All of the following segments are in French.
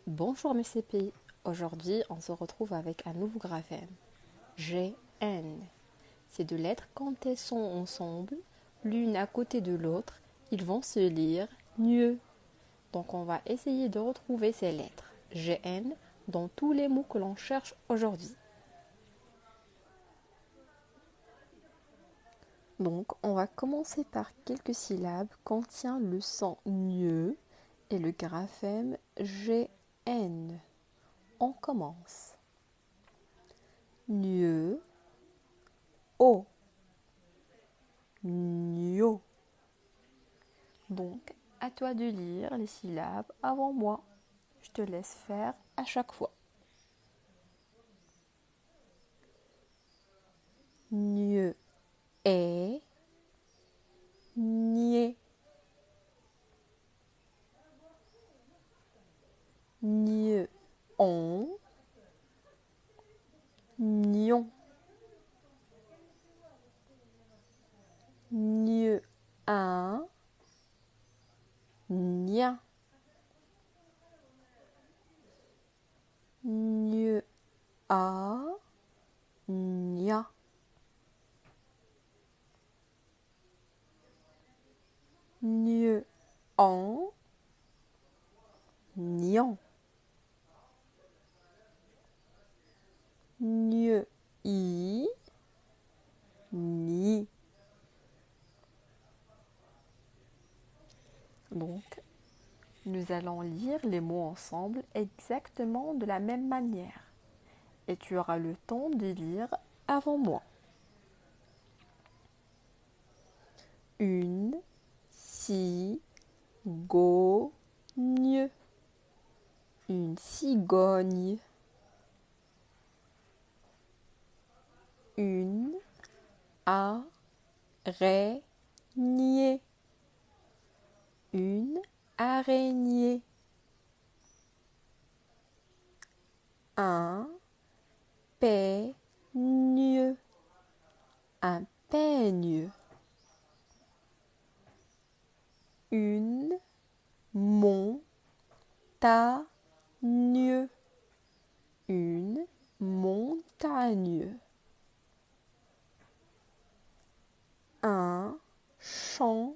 Bonjour mes CPI, aujourd'hui on se retrouve avec un nouveau graphème, GN. Ces deux lettres, quand elles sont ensemble, l'une à côté de l'autre, ils vont se lire mieux. Donc on va essayer de retrouver ces lettres, GN, dans tous les mots que l'on cherche aujourd'hui. Donc on va commencer par quelques syllabes contient le son NIE et le graphème GN. On commence. Nieu, o, nio. Donc, à toi de lire les syllabes avant moi. Je te laisse faire à chaque fois. Nieu, est, nier. Nieu, on, nion. Nieu, un, nien. Nieu, a, nia. Nieu, en, nian. Nieu, i, ni. Donc, nous allons lire les mots ensemble exactement de la même manière. Et tu auras le temps de lire avant moi. Une cigogne. Une cigogne. Une araignée. Une araignée. Un peigne. Un peigne. Une montagne. Une montagne. Un champignon.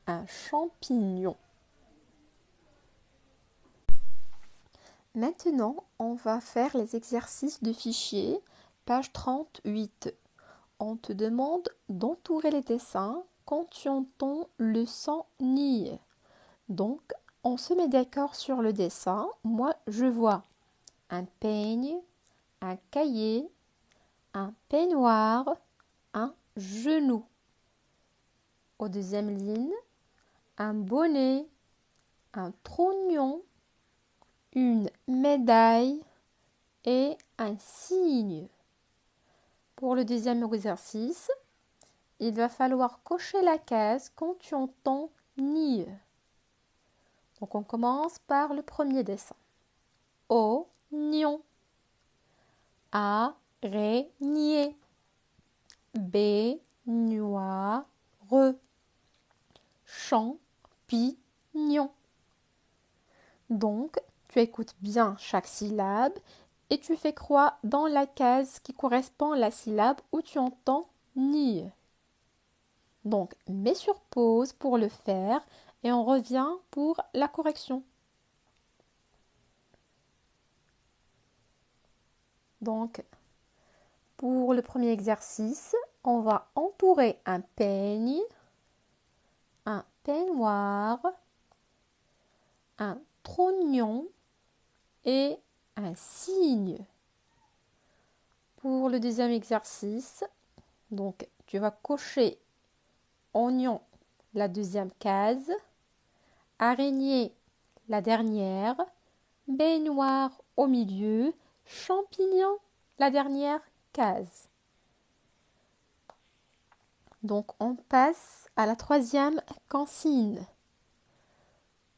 Un champignon. Maintenant, on va faire les exercices de fichier, page 38. On te demande d'entourer les dessins quand tu entends le son ni. Donc, on se met d'accord sur le dessin. Moi, je vois un peigne, un cahier, un peignoir, un genou. Au deuxième ligne, un bonnet, un trognon, une médaille et un cygne. Pour le deuxième exercice, il va falloir cocher la case quand tu entends ni. Donc on commence par le premier dessin. Oignon, araignée, baignoire, champignon. Donc, tu écoutes bien chaque syllabe et tu fais croix dans la case qui correspond à la syllabe où tu entends ni. Donc, mets sur pause pour le faire et on revient pour la correction. Donc, pour le premier exercice, on va entourer un peigne, un peignoir, un trognon et un cygne. Pour le deuxième exercice, donc tu vas cocher oignon la deuxième case, araignée la dernière, baignoire au milieu, champignon la dernière case. Donc on passe à la troisième consigne.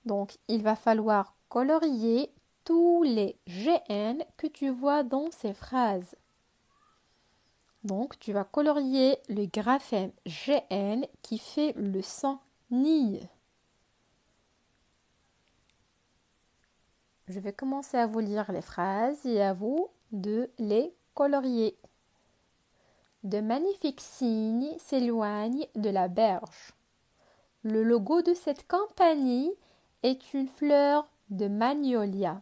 Donc il va falloir colorier tous les GN que tu vois dans ces phrases. Donc tu vas colorier le graphème GN qui fait le son ni. je vais commencer à vous lire les phrases et à vous de les colorier. De magnifiques cygnes s'éloignent de la berge. Le logo de cette compagnie est une fleur de magnolia.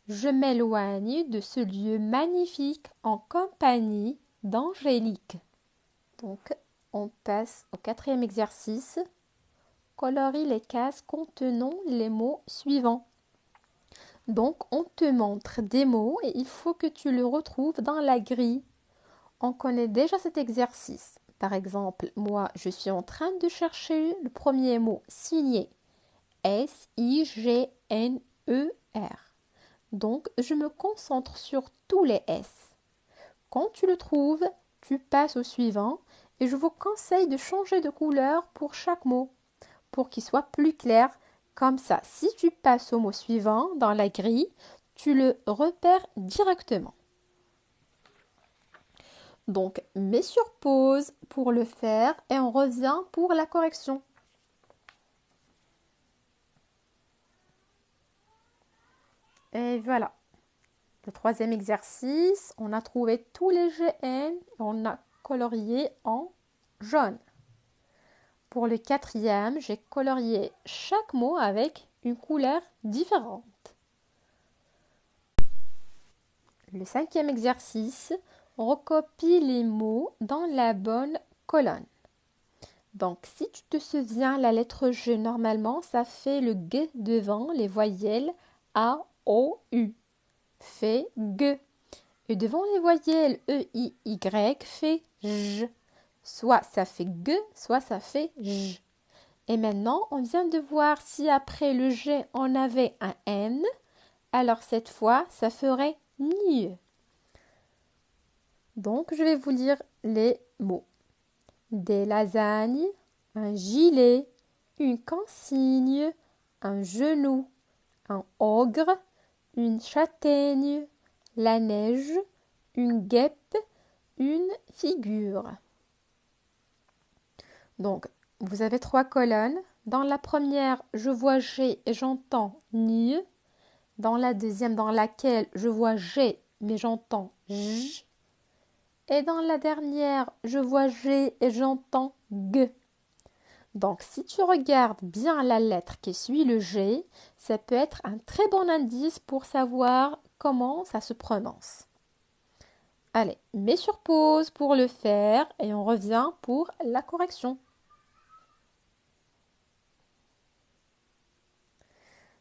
Je m'éloigne de ce lieu magnifique en compagnie d'Angélique. Donc, on passe au 4e exercice. Colorie les cases contenant les mots suivants. Donc, on te montre des mots et il faut que tu le retrouves dans la grille. On connaît déjà cet exercice. Par exemple, moi, je suis en train de chercher le premier mot, signer. S-I-G-N-E-R. Donc, je me concentre sur tous les S. Quand tu le trouves, tu passes au suivant et je vous conseille de changer de couleur pour chaque mot pour qu'il soit plus clair. Comme ça, si tu passes au mot suivant dans la grille, tu le repères directement. Donc, mets sur pause pour le faire et on revient pour la correction. Et voilà. Le 3e exercice, on a trouvé tous les GN et on a colorié en jaune. Pour le 4e, j'ai colorié chaque mot avec une couleur différente. Le 5e exercice, recopie les mots dans la bonne colonne. Donc, si tu te souviens, la lettre G, normalement, ça fait le G devant les voyelles A, O, U. Fait G. Et devant les voyelles E, I, Y, fait J. Soit ça fait G, soit ça fait J. Et maintenant, on vient de voir si après le G, on avait un N. Alors cette fois, ça ferait NIE. Donc, je vais vous lire les mots. Des lasagnes, un gilet, une consigne, un genou, un ogre, une châtaigne, la neige, une guêpe, une figure. Donc, vous avez 3 colonnes. Dans la première, je vois G et j'entends NIE. Dans la deuxième, dans laquelle je vois G mais j'entends J. Et dans la dernière, je vois G et j'entends G. Donc, si tu regardes bien la lettre qui suit le G, ça peut être un très bon indice pour savoir comment ça se prononce. Allez, mets sur pause pour le faire et on revient pour la correction.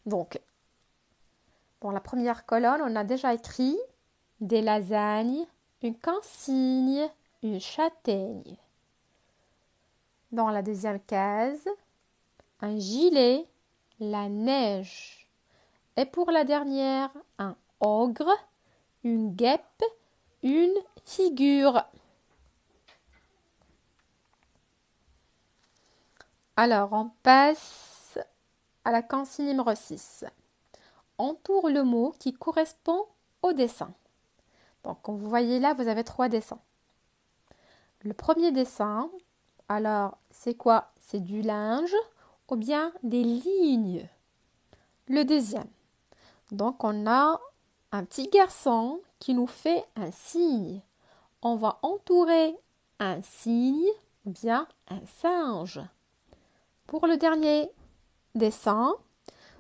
Donc, dans la première colonne, on a déjà écrit des lasagnes, une consigne, une châtaigne. Dans la deuxième case, un gilet, la neige. Et pour la dernière, un ogre, une guêpe, une figure. Alors, on passe à la consigne numéro 6. Entoure le mot qui correspond au dessin. Donc, comme vous voyez là, vous avez 3 dessins. Le premier dessin, alors, c'est quoi? C'est du linge ou bien des lignes. Le deuxième, donc on a un petit garçon qui nous fait un signe. On va entourer un signe ou bien un singe. Pour le dernier dessin,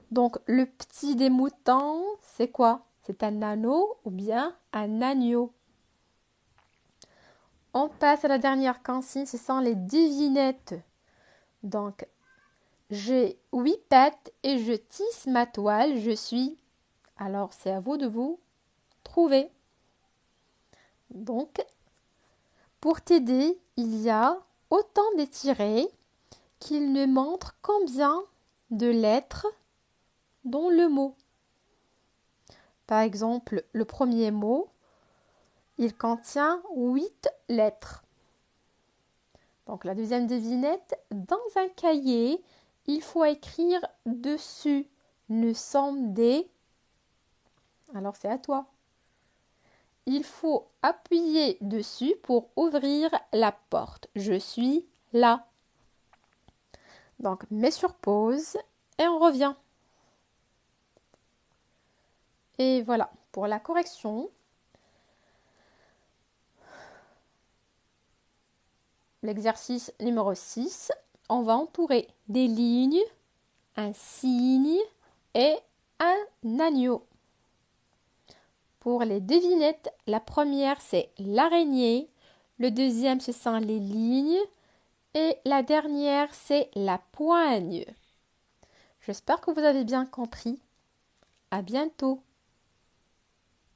donc le petit des moutons, c'est quoi? C'est un anneau ou bien un agneau. On passe à la dernière consigne, ce sont les devinettes. Donc, j'ai 8 pattes et je tisse ma toile, je suis. Alors, c'est à vous de vous trouver. Donc, pour t'aider, il y a autant d'étirés qu'il ne montre combien de lettres dans le mot. Par exemple, le premier mot, il contient 8 lettres. Donc, la deuxième devinette, dans un cahier, il faut écrire dessus. Nous sommes des... Alors, c'est à toi. Il faut appuyer dessus pour ouvrir la porte. Je suis là. Donc, mets sur pause et on revient. Et voilà, pour la correction, l'exercice numéro 6, on va entourer des lignes, un signe et un agneau. Pour les devinettes, la première c'est l'araignée, le deuxième ce sont les lignes et la dernière c'est la poigne. J'espère que vous avez bien compris. À bientôt.